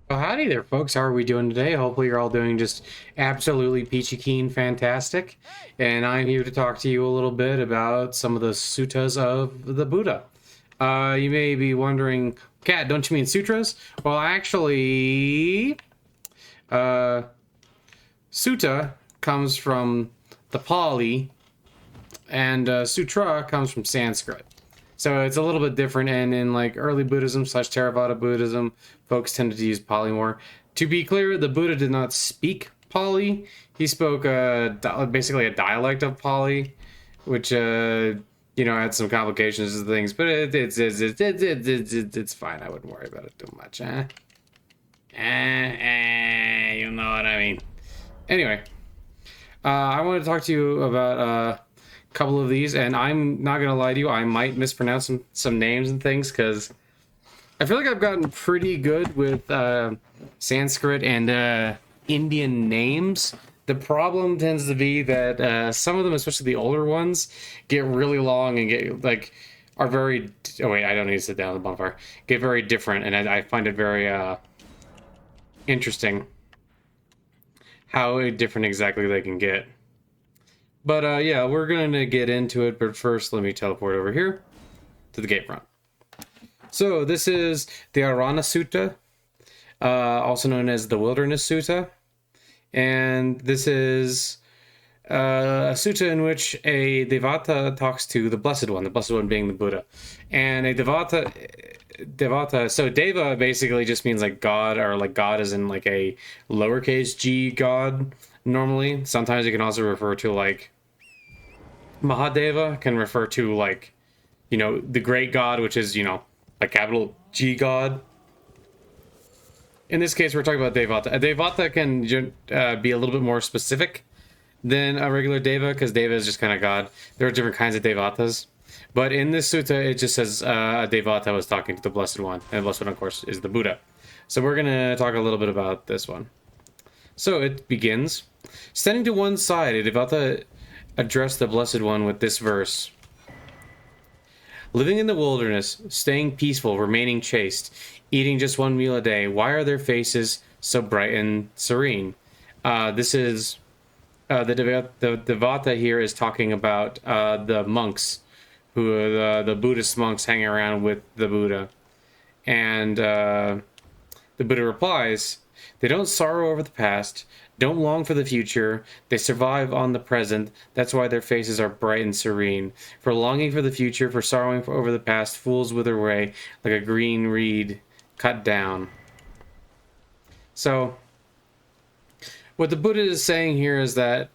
Well, howdy there, folks. How are we doing today? Hopefully, you're all doing just absolutely peachy keen fantastic. And I'm here to talk to you a little bit about some of the suttas of the Buddha. You may be wondering, Cat, don't you mean sutras? Well, actually, uh, sutta comes from the Pali, and sutra comes from Sanskrit. So it's a little bit different, and in like early Buddhism slash Theravada Buddhism, folks tended to use Pali more. To be clear, the Buddha did not speak Pali. He spoke basically a dialect of Pali, which had some complications and things, but it's fine. I wouldn't worry about it too much. You know what I mean. Anyway, I want to talk to you about couple of these, and I'm not gonna lie to you, I might mispronounce some names and things because I feel like I've gotten pretty good with Sanskrit and Indian names. The problem tends to be that some of them, especially the older ones, get really long and get like are very. Oh wait, I don't need to sit down on the bonfire. Get very different, and I find it very interesting how different exactly they can get. But yeah, we're going to get into it. But first, let me teleport over here to the gate front. So this is the Arana Sutta, also known as the Wilderness Sutta. And this is a sutta in which a Devata talks to the Blessed One being the Buddha. And a Devata, so Deva basically just means like God, or like God is in like a lowercase g God normally. Sometimes you can also refer to like Mahadeva can refer to like, the great God, which is, a capital G God. In this case, we're talking about Devata. A Devata can be a little bit more specific than a regular Deva, because Deva is just kind of God. There are different kinds of Devatas. But in this sutta, it just says a Devata was talking to the Blessed One. And the Blessed One, of course, is the Buddha. So we're going to talk a little bit about this one. So it begins. Standing to one side, a Devata addressed the Blessed One with this verse. Living in the wilderness, staying peaceful, remaining chaste, eating just one meal a day, why are their faces so bright and serene? This is the Devata here is talking about the monks, who are the Buddhist monks hanging around with the Buddha. And the Buddha replies, they don't sorrow over the past, don't long for the future, they survive on the present, that's why their faces are bright and serene. For longing for the future, for sorrowing over the past, fools wither away like a green reed cut down. So, what the Buddha is saying here is that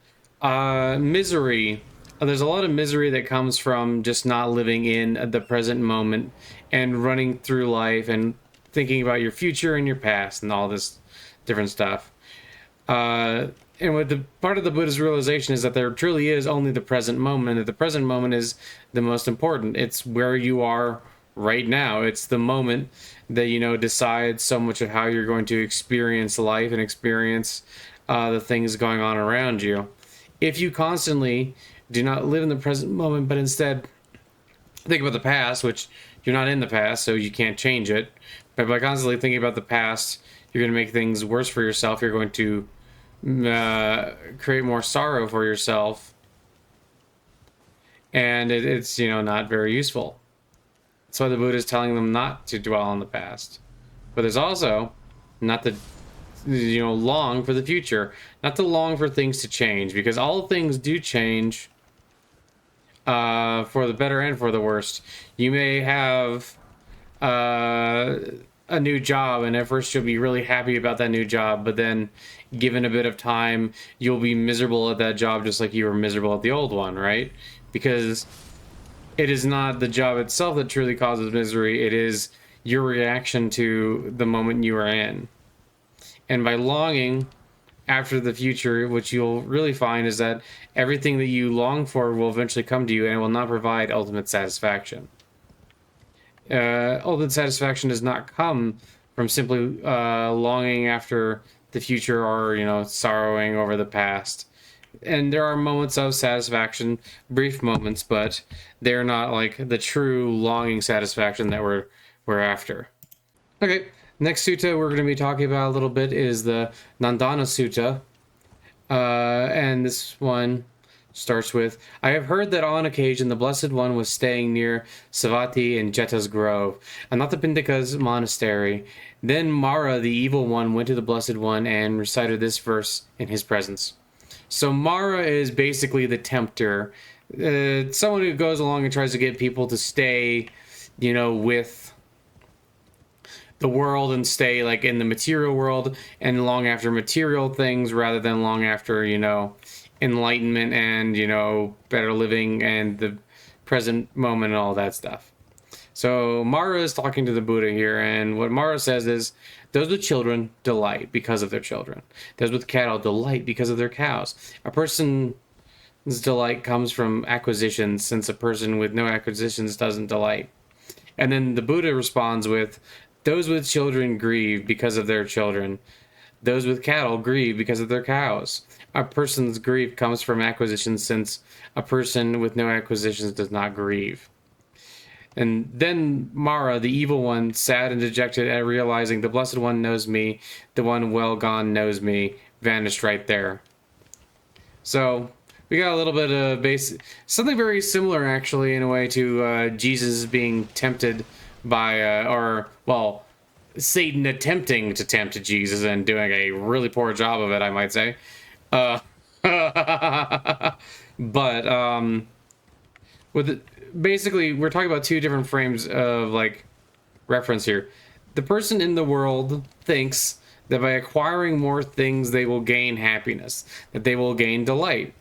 misery, there's a lot of misery that comes from just not living in the present moment and running through life and thinking about your future and your past and all this different stuff. And what the part of the Buddha's realization is that there truly is only the present moment, that the present moment is the most important. It's where you are right now. It's the moment that, decides so much of how you're going to experience life and experience the things going on around you. If you constantly do not live in the present moment, but instead think about the past, which you're not in the past, so you can't change it. But by constantly thinking about the past, you're going to make things worse for yourself. You're going to create more sorrow for yourself. And it's, not very useful. That's why the Buddha is telling them not to dwell on the past. But there's also not to, long for the future. Not to long for things to change. Because all things do change for the better and for the worst. You may have a new job, and at first you'll be really happy about that new job, but then given a bit of time, you'll be miserable at that job just like you were miserable at the old one, right? Because it is not the job itself that truly causes misery, it is your reaction to the moment you are in. And by longing after the future, what you'll really find is that everything that you long for will eventually come to you, and it will not provide ultimate satisfaction. Ultimate satisfaction does not come from simply longing after the future or, sorrowing over the past. And there are moments of satisfaction, brief moments, but they're not like the true longing satisfaction that we're after. Okay, Next sutta we're going to be talking about a little bit is the Nandana Sutta. And this one starts with, I have heard that on occasion the Blessed One was staying near Savatthi in Jetta's grove, Anathapindika's monastery. Then Mara, the evil one, went to the Blessed One and recited this verse in his presence. So Mara is basically the tempter, someone who goes along and tries to get people to stay, with the world and stay like in the material world and long after material things rather than long after, enlightenment and, better living and the present moment and all that stuff. So Mara is talking to the Buddha here, and what Mara says is, those with children delight because of their children. Those with cattle delight because of their cows. A person's delight comes from acquisitions, since a person with no acquisitions doesn't delight. And then the Buddha responds with, those with children grieve because of their children. Those with cattle grieve because of their cows. A person's grief comes from acquisitions, since a person with no acquisitions does not grieve. And then Mara, the evil one, sad and dejected at realizing the Blessed One knows me, the one well gone knows me, vanished right there. So we got a little bit of something very similar, actually, in a way, to Jesus being tempted by, Satan attempting to tempt Jesus and doing a really poor job of it, I might say. Basically, we're talking about two different frames of reference here. The person in the world thinks that by acquiring more things they will gain happiness, that they will gain delight.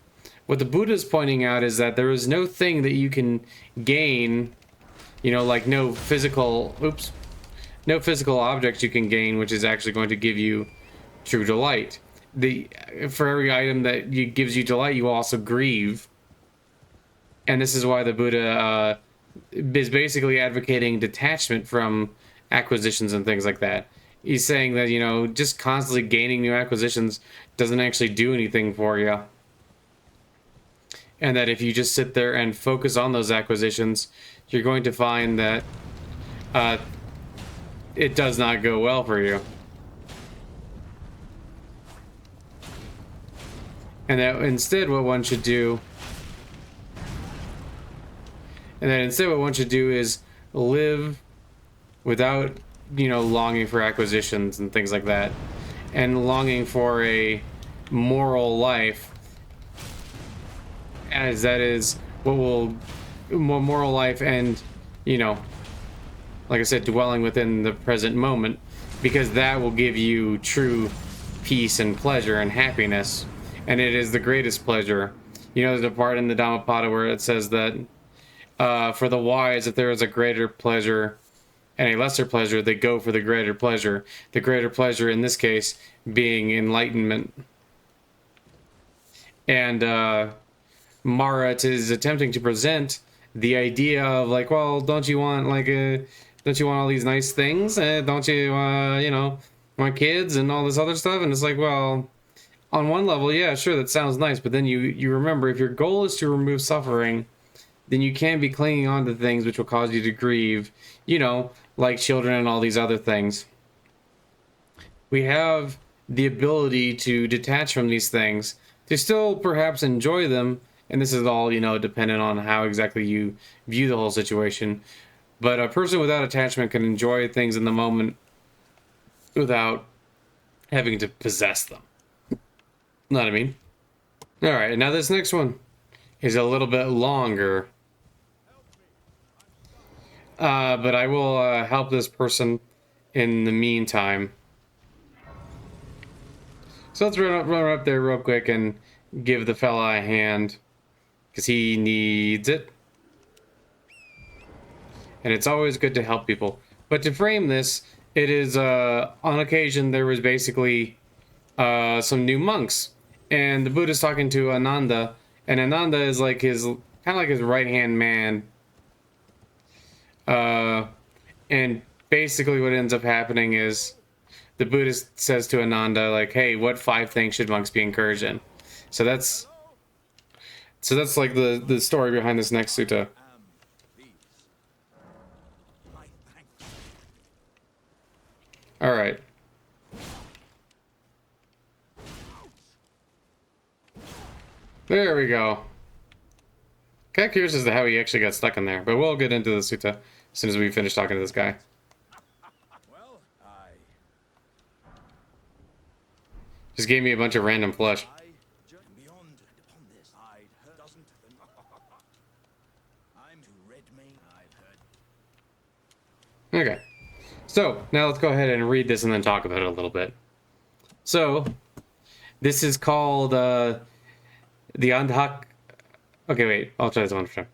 What the Buddha is pointing out is that there is no thing that you can gain, no physical objects you can gain which is actually going to give you true delight. For every item that gives you delight, you will also grieve. And this is why the Buddha is basically advocating detachment from acquisitions and things like that. He's saying that, just constantly gaining new acquisitions doesn't actually do anything for you. And that if you just sit there and focus on those acquisitions, you're going to find that it does not go well for you. And that instead what one should do is live without, longing for acquisitions and things like that, and longing for a moral life, as that is what will moral life and, like I said, dwelling within the present moment, because that will give you true peace and pleasure and happiness, and it is the greatest pleasure. There's a part in the Dhammapada where it says that for the wise, if there is a greater pleasure and a lesser pleasure, they go for the greater pleasure. The greater pleasure in this case being enlightenment. And Mara is attempting to present the idea of don't you want all these nice things? Don't you want kids and all this other stuff? And it's on one level, yeah, sure, that sounds nice, but then you remember, if your goal is to remove suffering, then you can't be clinging on to things which will cause you to grieve, like children and all these other things. We have the ability to detach from these things, to still perhaps enjoy them, and this is all, dependent on how exactly you view the whole situation. But a person without attachment can enjoy things in the moment without having to possess them. Know what I mean? All right, now this next one is a little bit longer. But I will help this person in the meantime. So let's run up there real quick and give the fella a hand, because he needs it. And it's always good to help people. But to frame this, it is, on occasion, there was basically some new monks. And the Buddha's talking to Ananda, and Ananda is kind of like his right-hand man. And basically what ends up happening is the Buddhist says to Ananda, hey, what 5 things should monks be encouraged in? So that's like the story behind this next sutta. All right. There we go. Kind of curious as to how he actually got stuck in there, but we'll get into the sutta as soon as we finish talking to this guy. Well, Just gave me a bunch of random flesh. beyond upon this, I doesn't. I'm to red me. I've heard. Okay. So, now let's go ahead and read this and then talk about it a little bit. So, this is called the Andhak. Okay, wait. I'll try this one more time.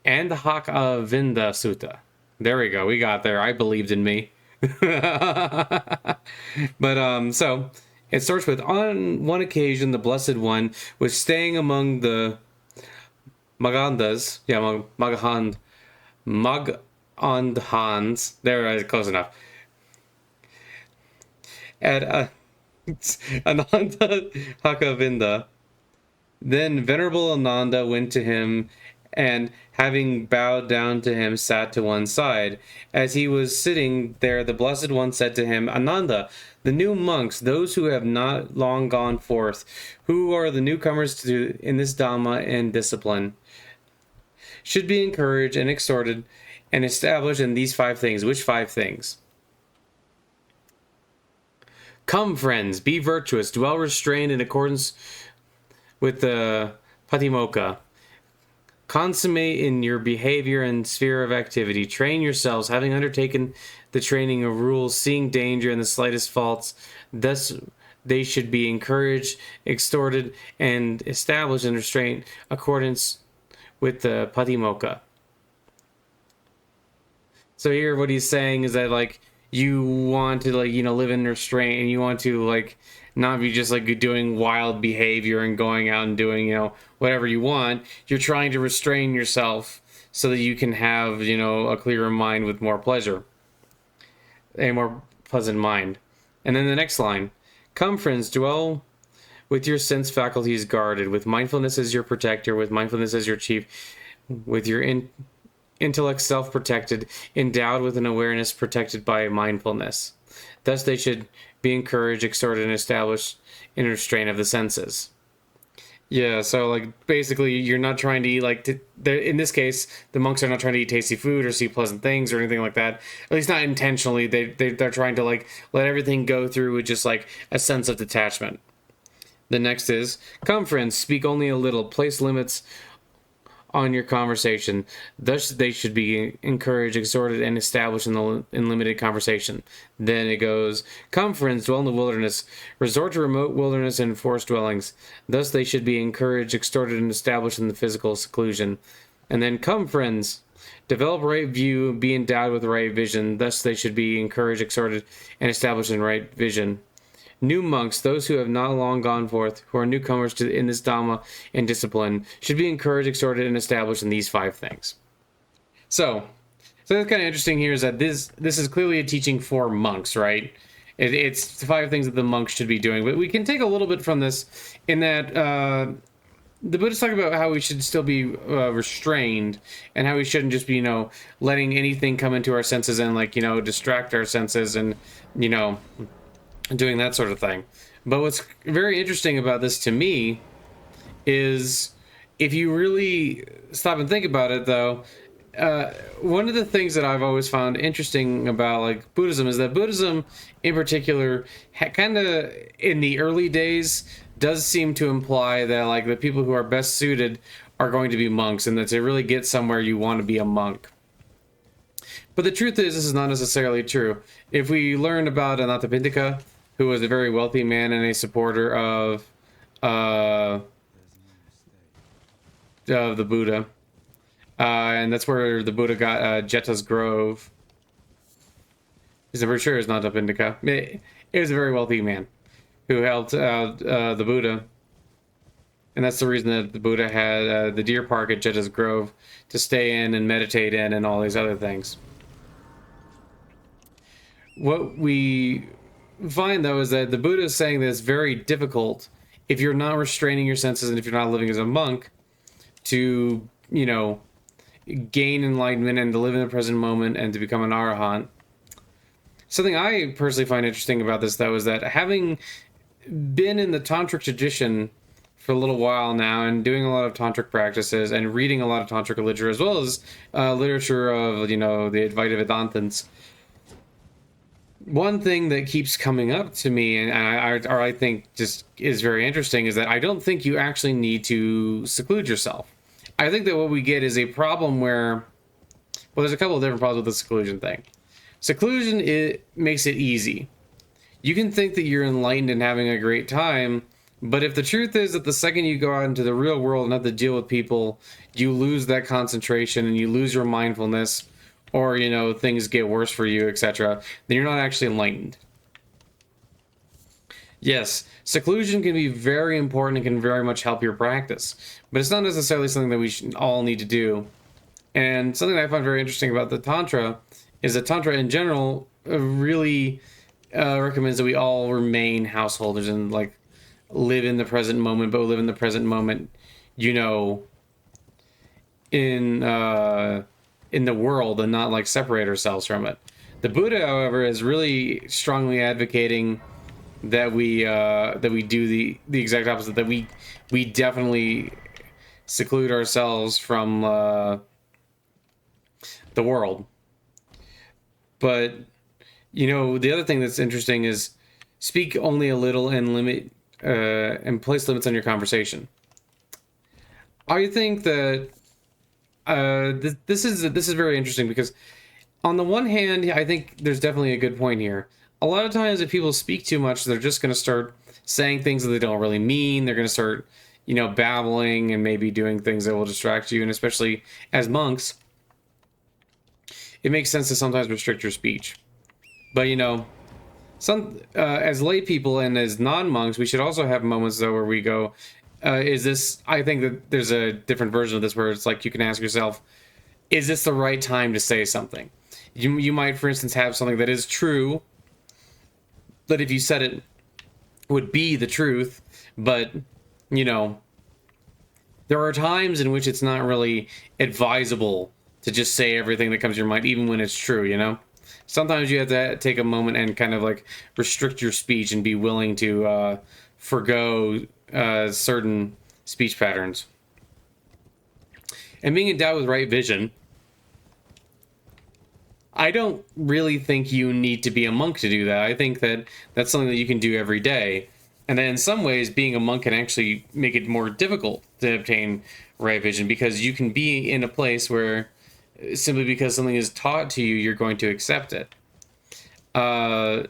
Andhaka Vinda Sutta. There we go. We got there. I believed in me. But so it starts with, on one occasion the Blessed One was staying among the Magandhas. Yeah, Magandhans. There, close enough. At Ananda Hakavinda. Then Venerable Ananda went to him and, having bowed down to him, sat to one side. As he was sitting there, the Blessed One said to him, Ananda, the new monks, those who have not long gone forth, who are the newcomers in this Dhamma and discipline, should be encouraged and exhorted and established in these 5 things. Which 5 things? Come, friends, be virtuous, dwell restrained in accordance with the Patimokkha. Consummate in your behavior and sphere of activity. Train yourselves, having undertaken the training of rules, seeing danger in the slightest faults. Thus, they should be encouraged, exhorted, and established in restraint accordance with the Patimokkha. So here, what he's saying is that, like, you want to, like, live in restraint, and you want to, like, not be just like doing wild behavior and going out and doing, whatever you want. You're trying to restrain yourself so that you can have, a clearer mind with more pleasure, a more pleasant mind. And then the next line, come, friends, dwell with your sense faculties guarded, with mindfulness as your protector, with mindfulness as your chief, with your intellect self-protected, endowed with an awareness protected by mindfulness. Thus they should be encouraged, exhorted, and established in restraint of the senses. Yeah, so, like, basically, you're not trying to eat, like, in this case, the monks are not trying to eat tasty food or see pleasant things or anything like that. At least not intentionally. They're trying to, like, let everything go through with just, like, a sense of detachment. The next is, come, friends, speak only a little, place limits on your conversation. Thus they should be encouraged, exhorted, and established in limited conversation. Then it goes, come, friends, dwell in the wilderness, resort to remote wilderness and forest dwellings. Thus they should be encouraged, exhorted, and established in the physical seclusion. And then, come, friends, develop right view, be endowed with right vision. Thus they should be encouraged, exhorted, and established in right vision. New monks, those who have not long gone forth, who are newcomers in this Dhamma and discipline, should be encouraged, exhorted, and established in these 5 things. So that's kind of interesting here, is that this is clearly a teaching for monks, right? It's 5 things that the monks should be doing. But we can take a little bit from this in that the Buddha's talking about how we should still be restrained, and how we shouldn't just be, letting anything come into our senses and, like, distract our senses and, doing that sort of thing. But what's very interesting about this to me is, if you really stop and think about it, though, one of the things that I've always found interesting about, like, Buddhism is that Buddhism in particular kind of in the early days does seem to imply that, like, the people who are best suited are going to be monks, and that to really get somewhere you want to be a monk. But the truth is, this is not necessarily true. If we learn about Anathapindika, who was a very wealthy man and a supporter of the Buddha, and that's where the Buddha got Jetta's Grove. I'm pretty sure it's not Anathapindika. It was a very wealthy man who helped out the Buddha, and that's the reason that the Buddha had the deer park at Jetta's Grove to stay in and meditate in and all these other things. What we find, though, is that the Buddha is saying that it's very difficult, if you're not restraining your senses and if you're not living as a monk, to, gain enlightenment and to live in the present moment and to become an arahant. something I personally find interesting about this, though, is that having been in the tantric tradition for a little while now and doing a lot of tantric practices and reading a lot of tantric literature, as well as literature of, the Advaita Vedantins, one thing that keeps coming up to me, and I think just is very interesting, is that I don't think you actually need to seclude yourself. I think that what we get is a problem where, well, there's a couple of different problems with the seclusion thing. Seclusion, it makes it easy. You can think that you're enlightened and having a great time, but if the truth is that the second you go out into the real world and have to deal with people, you lose that concentration and you lose your mindfulness, or things get worse for you, etc., then you're not actually enlightened. Yes, seclusion can be very important and can very much help your practice, but it's not necessarily something that we should all need to do. And something that I find very interesting about the Tantra is that Tantra in general really recommends that we all remain householders and like live in the present moment, but live in the present moment, in the world, and not like separate ourselves from it. The Buddha, however, is really strongly advocating that we do the exact opposite. That we definitely seclude ourselves from the world. But the other thing that's interesting is speak only a little and limit and place limits on your conversation. I think that this is very interesting because on the one hand, I think there's definitely a good point here. A lot of times, if people speak too much, they're just going to start saying things that they don't really mean. They're going to start, babbling and maybe doing things that will distract you. And especially as monks, it makes sense to sometimes restrict your speech. But some as lay people and as non-monks, we should also have moments though where we go, is this? I think that there's a different version of this where it's like you can ask yourself, is this the right time to say something? You might, for instance, have something that is true, that if you said it would be the truth, but there are times in which it's not really advisable to just say everything that comes to your mind, even when it's true. Sometimes you have to take a moment and kind of like restrict your speech and be willing to forgo certain speech patterns. And being endowed with right vision, I don't really think you need to be a monk to do that. I think that that's something that you can do every day. And then in some ways, being a monk can actually make it more difficult to obtain right vision, because you can be in a place where simply because something is taught to you, you're going to accept it. And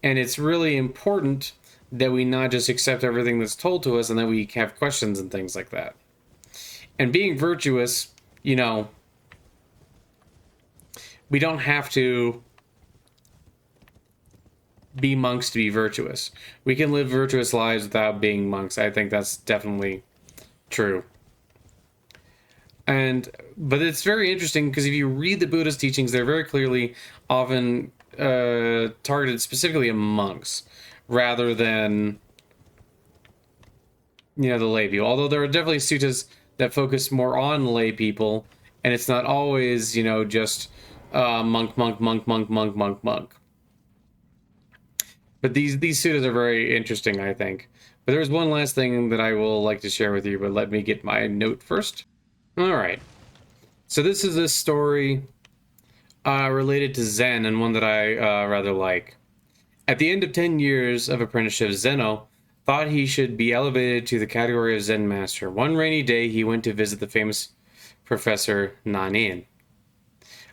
it's really important that we not just accept everything that's told to us and that we have questions and things like that. And being virtuous, we don't have to be monks to be virtuous. We can live virtuous lives without being monks. I think that's definitely true. But it's very interesting because if you read the Buddha's teachings, they're very clearly often targeted specifically at monks rather than the lay people. Although there are definitely suttas that focus more on lay people, and it's not always just monk, monk, monk, monk, monk, monk, monk. But these suttas are very interesting, I think. But there's one last thing that I will like to share with you, but let me get my note first. All right. So this is a story related to Zen, and one that I rather like. At the end of 10 years of apprenticeship, Zeno thought he should be elevated to the category of Zen master. One rainy day, he went to visit the famous professor Nanin.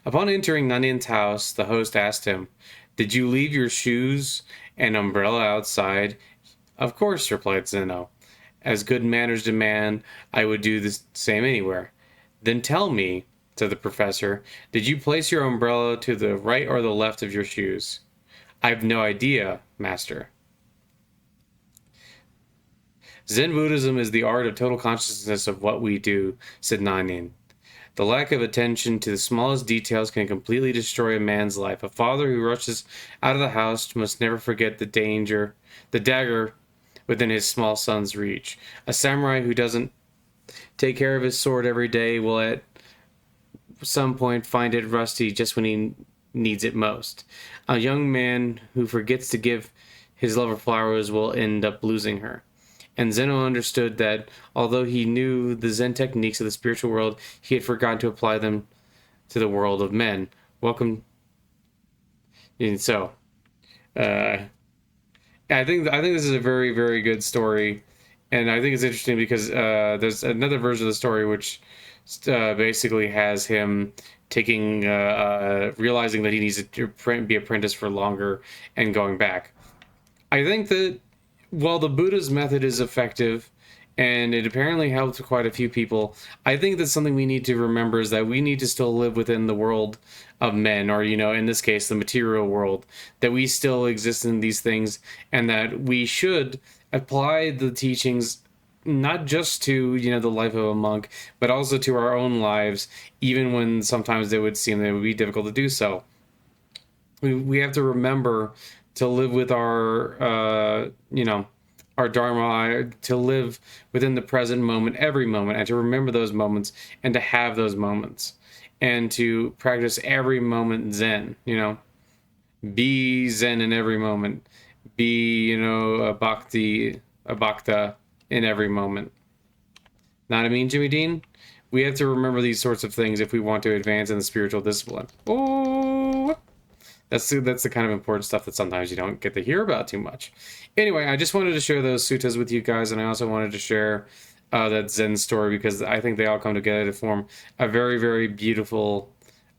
Upon entering Nanin's house, the host asked him, "Did you leave your shoes and umbrella outside?" "Of course," replied Zeno. "As good manners demand, I would do the same anywhere." "Then tell me," said the professor, "did you place your umbrella to the right or the left of your shoes?" "I've no idea, master." Zen Buddhism is the art of total consciousness of what we do, said Nanin. The lack of attention to the smallest details can completely destroy a man's life. A father who rushes out of the house must never forget the dagger within his small son's reach. A samurai who doesn't take care of his sword every day will at some point find it rusty just when he needs it most. A young man who forgets to give his lover flowers will end up losing her. And Zeno understood that although he knew the Zen techniques of the spiritual world, he had forgotten to apply them to the world of men. Welcome. And so, uh, I think this is a very, very good story, and I think it's interesting because there's another version of the story which basically has him taking realizing that he needs to be apprenticed for longer and going back. I think that while the Buddha's method is effective and it apparently helped quite a few people, I think that something we need to remember is that we need to still live within the world of men, or, in this case, the material world, that we still exist in these things, and that we should apply the teachings not just to, the life of a monk, but also to our own lives, even when sometimes it would seem that it would be difficult to do so. We have to remember to live with our dharma, to live within the present moment, every moment, and to remember those moments, and to have those moments, and to practice every moment Zen. Be Zen in every moment. Be a bhakta in every moment. Not I mean, Jimmy Dean? We have to remember these sorts of things if we want to advance in the spiritual discipline. Oh, that's the kind of important stuff that sometimes you don't get to hear about too much. Anyway, I just wanted to share those suttas with you guys, and I also wanted to share that Zen story because I think they all come together to form a very, very beautiful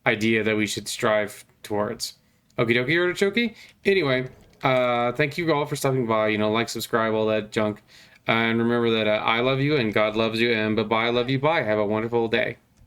idea that we should strive towards. Okie dokie, artichoke. Anyway, thank you all for stopping by. Like, subscribe, all that junk. And remember that I love you and God loves you, and bye-bye, love you, bye. Have a wonderful day.